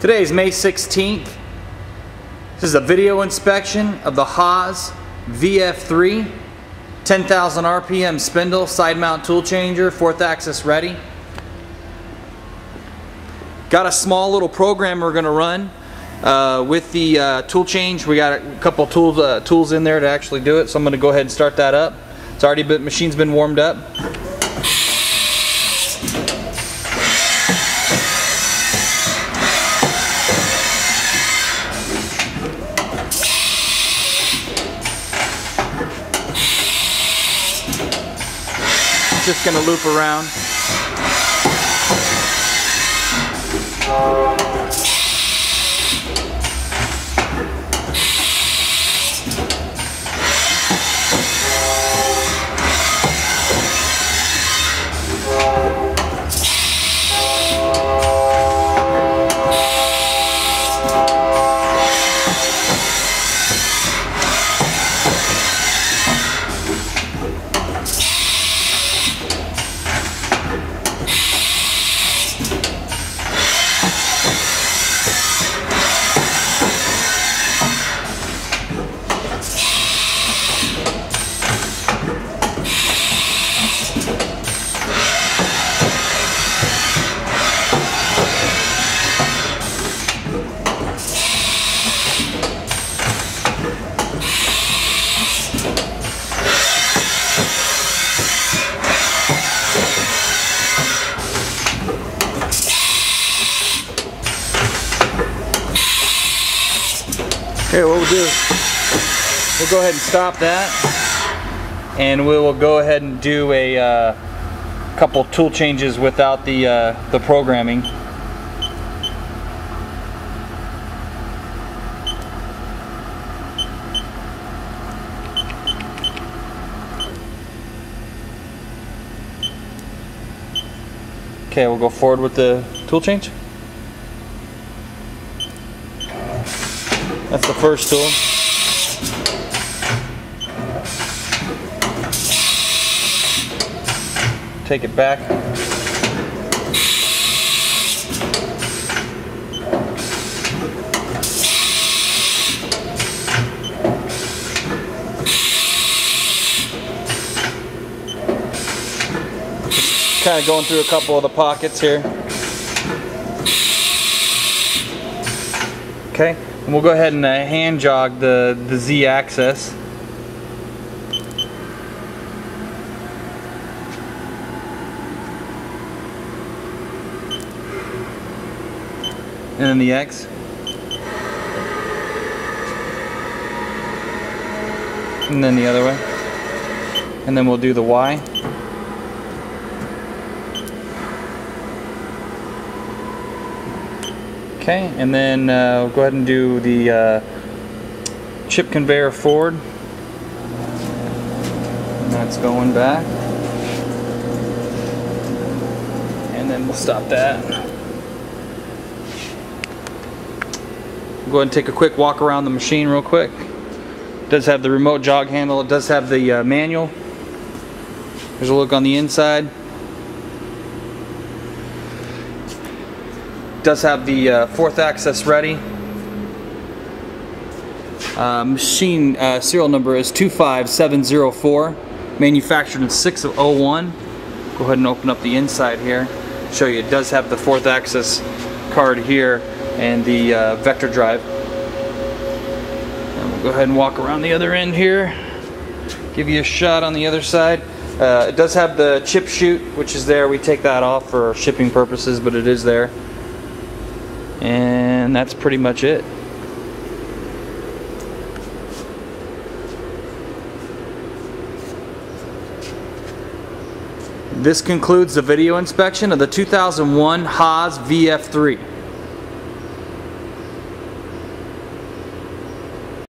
Today is May 16th. This is a video inspection of the Haas VF-3 10,000 RPM spindle side mount tool changer, 4th axis ready. Got a small little program we're going to run with the tool change. We got a couple tools in there to actually do it, so I'm going to go ahead and start that up. It's already been, machine's been warmed up. Just going to loop around. Okay, what we'll do is we'll go ahead and stop that, and we will go ahead and do a couple tool changes without the programming. Okay, we'll go forward with the tool change. That's the first tool. Take it back. Just kind of going through a couple of the pockets here. Okay. And we'll go ahead and hand jog the Z-axis. And then the X. And then the other way. And then we'll do the Y. Okay, and then we'll go ahead and do the chip conveyor forward. And that's going back. And then we'll stop that. We'll go ahead and take a quick walk around the machine real quick. It does have the remote jog handle. It does have the manual. There's a look on the inside. Does have the 4th axis ready. Machine serial number is 25704, manufactured in 6 of 01. Go ahead and open up the inside here. Show you it does have the 4th axis card here and the vector drive. And we'll go ahead and walk around the other end here. Give you a shot on the other side. It does have the chip chute, which is there. We take that off for shipping purposes, but it is there. And that's pretty much it. This concludes the video inspection of the 2001 Haas VF-3.